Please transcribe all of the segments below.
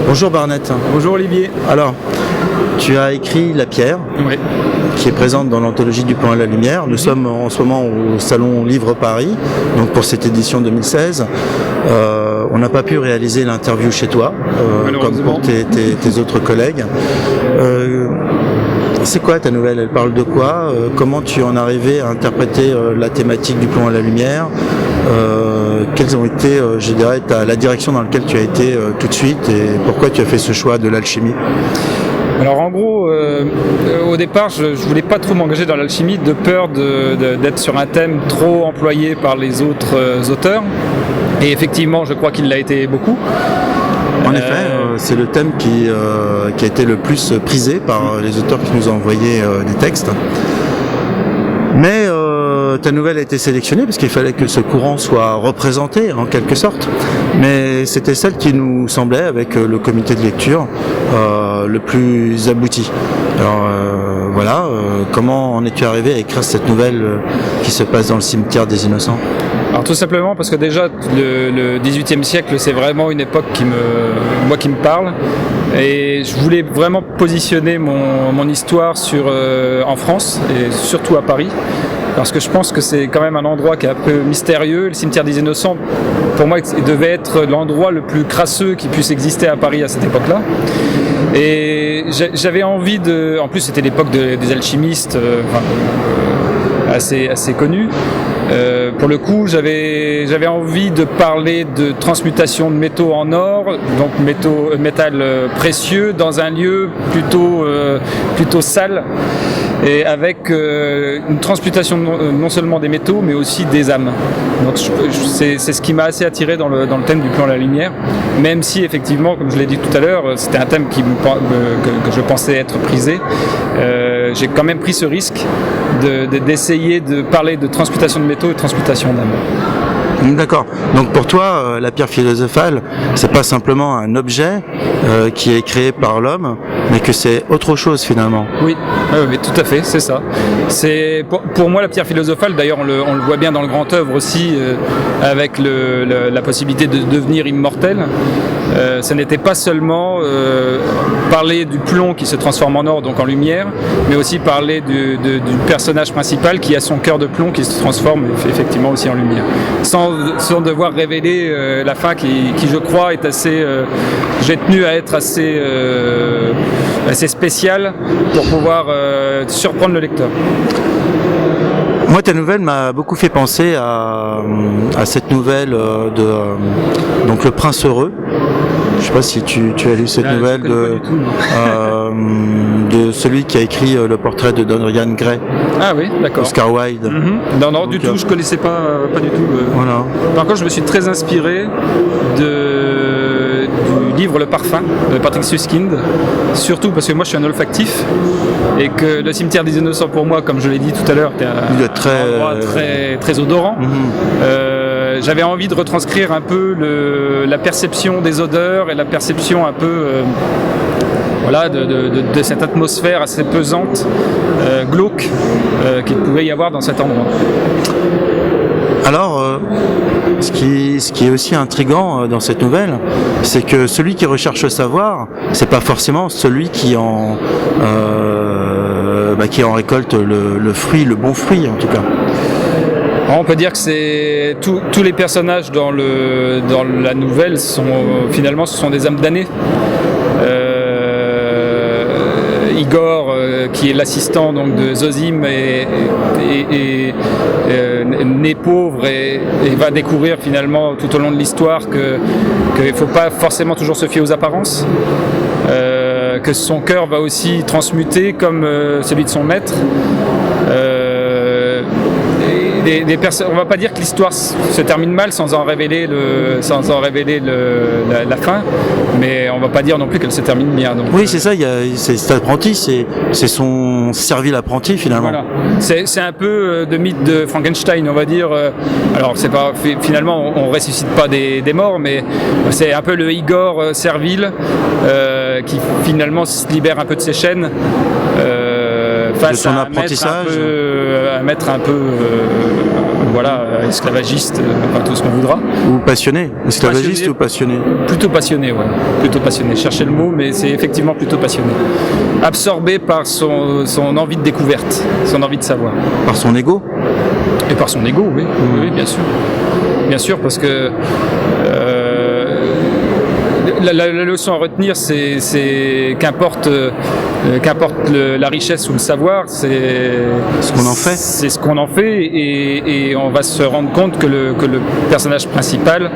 Bonjour Barnett. Bonjour Olivier. Alors, tu as écrit La Pierre, Oui. qui est présente dans l'anthologie du Plan à la Lumière. Nous sommes en ce moment au Salon Livre Paris, donc pour cette édition 2016. On n'a pas pu réaliser l'interview chez toi, comme pour tes autres collègues. C'est quoi ta nouvelle? Elle parle de quoi? Comment tu en es arrivé à interpréter la thématique du Plan à la Lumière? Quelles ont été, je dirais, la direction dans laquelle tu as été tout de suite, et pourquoi tu as fait ce choix de l'alchimie? Alors en gros, au départ, je voulais pas trop m'engager dans l'alchimie de peur d'être sur un thème trop employé par les autres auteurs. Et effectivement, je crois qu'il l'a été beaucoup. En effet, c'est le thème qui a été le plus prisé par les auteurs qui nous ont envoyé des textes. Mais ta nouvelle a été sélectionnée parce qu'il fallait que ce courant soit représenté en quelque sorte. Mais c'était celle qui nous semblait, avec le comité de lecture, le plus abouti. Alors voilà, comment en es-tu arrivé à écrire cette nouvelle qui se passe dans le cimetière des innocents? Alors tout simplement parce que déjà le XVIIIe siècle, c'est vraiment une époque qui me parle, et je voulais vraiment positionner mon histoire en France et surtout à Paris, parce que je pense que c'est quand même un endroit qui est un peu mystérieux. Le cimetière des Innocents, pour moi, il devait être l'endroit le plus crasseux qui puisse exister à Paris à cette époque-là. Et j'avais envie en plus c'était l'époque des alchimistes assez connus. Pour le coup, j'avais envie de parler de transmutation de métaux en or, donc métal précieux, dans un lieu plutôt sale, et avec une transmutation non seulement des métaux, mais aussi des âmes. Donc c'est ce qui m'a assez attiré dans le thème du Plan à la Lumière, même si effectivement, comme je l'ai dit tout à l'heure, c'était un thème que je pensais être prisé. J'ai quand même pris ce risque d'essayer de parler de transmutation de métaux et de transmutation d'âme. D'accord. Donc pour toi, la pierre philosophale, c'est pas simplement un objet qui est créé par l'homme, mais que c'est autre chose finalement. Oui, tout à fait, c'est ça. C'est pour moi la pierre philosophale. D'ailleurs, on le voit bien dans le grand œuvre aussi, avec la possibilité de devenir immortel. Ce n'était pas seulement parler du plomb qui se transforme en or, donc en lumière, mais aussi parler du personnage principal qui a son cœur de plomb qui se transforme effectivement aussi en lumière. Sans devoir révéler la fin qui je crois est assez... j'ai tenu à être assez spéciale pour pouvoir surprendre le lecteur. Moi, ta nouvelle m'a beaucoup fait penser à cette nouvelle donc Le Prince Heureux. Je ne sais pas si tu as lu cette nouvelle de celui qui a écrit le portrait de Dorian Gray. Ah oui, d'accord. Oscar Wilde. Non, donc, du tout, je ne connaissais pas du tout. Voilà. Par contre, je me suis très inspiré du livre Le Parfum de Patrick Suskind, surtout parce que moi je suis un olfactif et que le cimetière des Innocents, pour moi, comme je l'ai dit tout à l'heure, était un endroit très odorant. J'avais envie de retranscrire un peu la perception des odeurs et la perception un peu de cette atmosphère assez pesante, glauque, qu'il pouvait y avoir dans cet endroit. Alors, ce qui est aussi intriguant dans cette nouvelle, c'est que celui qui recherche le savoir, c'est pas forcément celui qui en récolte le fruit, le bon fruit en tout cas. On peut dire que c'est tous les personnages dans la nouvelle finalement ce sont des âmes damnées. Igor, qui est l'assistant donc de Zosim, est né pauvre et va découvrir finalement tout au long de l'histoire qu'il ne faut pas forcément toujours se fier aux apparences, que son cœur va aussi transmuter comme celui de son maître. On ne va pas dire que l'histoire se termine mal sans en révéler la fin, mais on ne va pas dire non plus qu'elle se termine bien. Donc, oui, c'est ça, c'est cet apprenti, c'est son servi l'apprenti finalement. Voilà. C'est un peu de mythe de Frankenstein, on va dire. Alors, finalement, on ne ressuscite pas des morts, mais c'est un peu le Igor servile qui finalement se libère un peu de ses chaînes. Face de son apprentissage, un maître un peu voilà, esclavagiste, enfin tout ce qu'on voudra. Ou passionné, esclavagiste ou passionné? Plutôt passionné, ouais. Plutôt passionné. Cherchez le mot, mais c'est effectivement plutôt passionné. Absorbé par son envie de découverte, son envie de savoir. Par son ego? Et par son ego, oui, oui, bien sûr. Bien sûr, parce que la leçon à retenir, c'est qu'importe la richesse ou le savoir, c'est ce qu'on en fait. C'est ce qu'on en fait, et on va se rendre compte que le personnage principal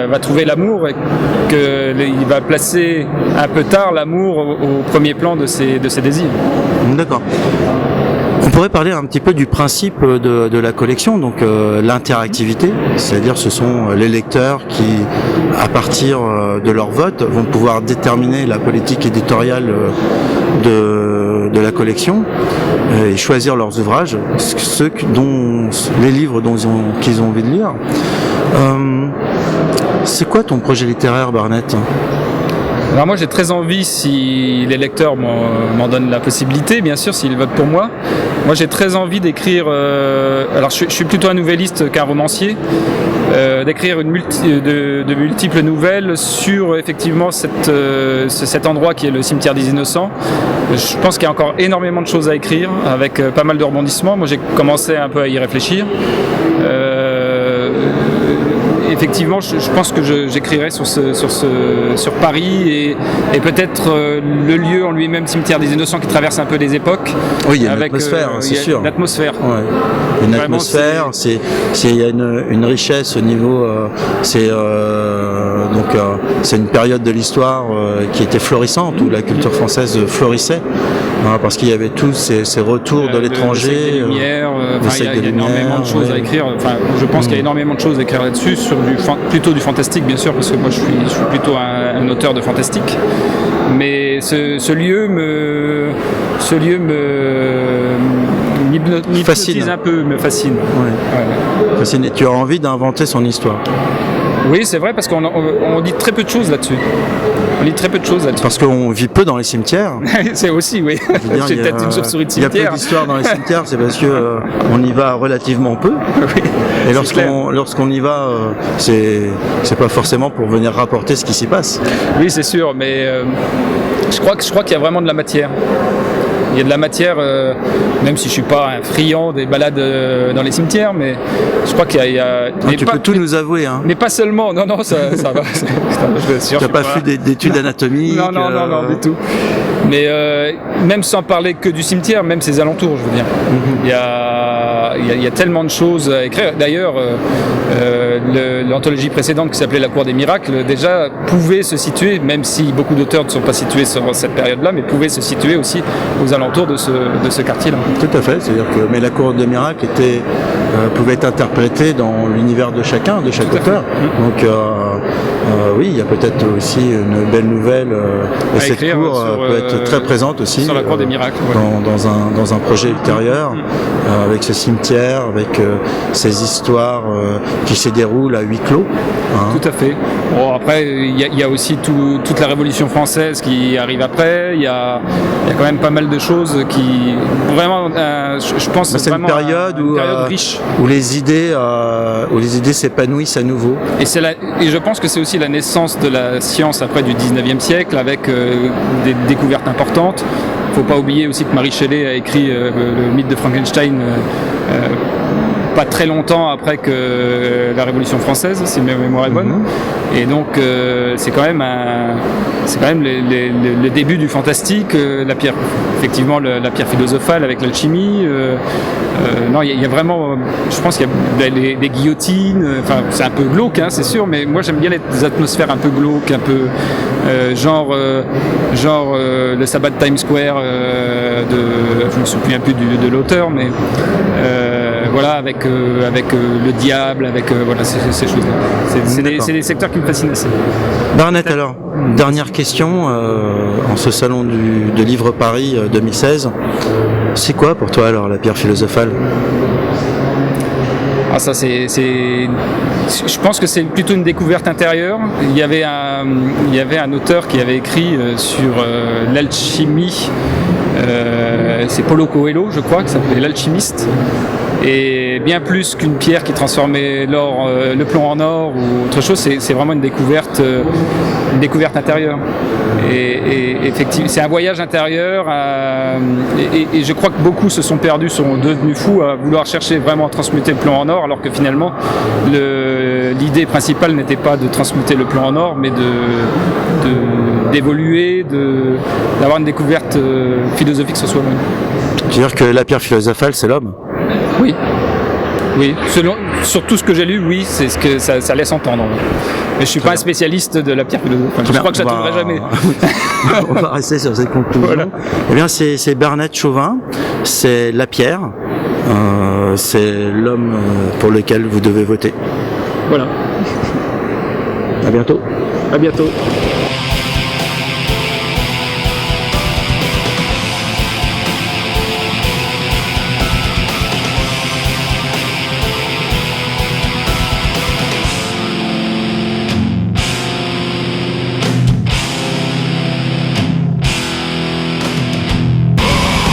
va trouver l'amour et qu'il va placer un peu tard l'amour au premier plan de ses désirs. D'accord. On pourrait parler un petit peu du principe de la collection, donc l'interactivité, c'est-à-dire ce sont les lecteurs qui, à partir de leur vote, vont pouvoir déterminer la politique éditoriale de la collection et choisir leurs ouvrages, les livres qu'ils ont envie de lire. C'est quoi ton projet littéraire, Barnett ? Alors moi j'ai très envie, si les lecteurs m'en donnent la possibilité, bien sûr, s'ils votent pour moi, moi j'ai très envie d'écrire, alors je suis plutôt un nouvelliste qu'un romancier, d'écrire de multiples nouvelles sur effectivement cet endroit qui est le cimetière des Innocents. Je pense qu'il y a encore énormément de choses à écrire, avec pas mal de rebondissements. Moi j'ai commencé un peu à y réfléchir. Effectivement, je pense que j'écrirai sur Paris et peut-être le lieu en lui-même, cimetière des Innocents, qui traverse un peu des époques. Oui, il y a une atmosphère, c'est sûr. L'atmosphère. Ouais. Une atmosphère, il y a une richesse au niveau. C'est une période de l'histoire qui était florissante, où la culture française florissait, parce qu'il y avait tous ces retours de l'étranger. Il y a énormément de choses à écrire. Enfin, je pense qu'il y a énormément de choses à écrire là-dessus, plutôt du fantastique, bien sûr, parce que moi je suis plutôt un auteur de fantastique. Mais ce lieu m'hypnotise un peu, me fascine. Ouais. Fascine. Et tu as envie d'inventer son histoire. Oui, c'est vrai, parce qu'on dit très peu de choses là-dessus. Parce qu'on vit peu dans les cimetières. C'est aussi, oui. J'ai peut-être une chauve-souris de cimetière. Il y a peu d'histoires dans les cimetières, c'est parce que on y va relativement peu. Oui, et lorsqu'on y va, c'est pas forcément pour venir rapporter ce qui s'y passe. Oui, c'est sûr, mais je crois qu'il y a vraiment de la matière. Il y a de la matière, même si je suis pas un friand des balades dans les cimetières, mais je crois qu'il y a tu peux tout nous avouer, hein. Mais pas seulement, non, ça va. Tu n'as pas fait d'études anatomiques? Non, du tout. Mais même sans parler que du cimetière, même ses alentours, je veux dire. Il y a tellement de choses à écrire. D'ailleurs, l'anthologie précédente qui s'appelait La Cour des Miracles, déjà pouvait se situer, même si beaucoup d'auteurs ne sont pas situés sur cette période-là, mais pouvait se situer aussi aux alentours de ce quartier-là. Tout à fait, c'est-à-dire que la Cour des Miracles pouvait être interprétée dans l'univers de chaque auteur. Donc oui, il y a peut-être aussi une belle nouvelle, et cette cour peut être très présente aussi sur la Cour des Miracles, dans un projet ultérieur, avec ce cimetière, avec ces histoires qui se déroulent à huis clos. Tout à fait. Bon, après, il y a aussi toute la Révolution française qui arrive après. Il y a quand même pas mal de choses qui vraiment, je pense, c'est une période riche, où les idées s'épanouissent à nouveau. Et je pense que c'est aussi la naissance de la science après du 19e siècle, avec des découvertes importantes. Il ne faut pas oublier aussi que Mary Shelley a écrit le mythe de Frankenstein pas très longtemps après que la Révolution française, si ma mémoire est bonne. Et donc c'est quand même le début du fantastique, la pierre philosophale avec l'alchimie. Non, il y a vraiment, je pense qu'il y a des guillotines. Enfin, c'est un peu glauque, hein, c'est sûr, mais moi j'aime bien les atmosphères un peu glauques, un peu genre le sabbat de Times Square. Je me souviens plus de l'auteur, mais voilà, avec le diable, avec voilà, ces choses-là. C'est des secteurs qui me fascinent assez. Barnett, alors, dernière question, en ce salon de Livre Paris 2016, c'est quoi pour toi alors la pierre philosophale? Ça, je pense que c'est plutôt une découverte intérieure. Il y avait un auteur qui avait écrit sur l'alchimie. C'est Paulo Coelho, je crois, qui s'appelait L'Alchimiste. Et bien plus qu'une pierre qui transformait l'or, le plomb en or ou autre chose, c'est vraiment une découverte intérieure. Et effectivement, c'est un voyage intérieur. Et je crois que beaucoup se sont perdus, sont devenus fous à vouloir chercher vraiment à transmuter le plomb en or, alors que finalement, l'idée principale n'était pas de transmuter le plomb en or, mais d'évoluer, d'avoir une découverte philosophique sur soi-même. C'est-à-dire que la pierre philosophale, c'est l'homme? Oui. Oui, sur tout ce que j'ai lu, oui, c'est ce que ça laisse entendre. Mais je suis pas un spécialiste de la pierre philosophale. Je crois que je la trouverai jamais. On va rester sur cette conclusion. Voilà. Eh bien, c'est Bernard Chauvin, c'est la pierre, c'est l'homme pour lequel vous devez voter. Voilà. À bientôt. À bientôt.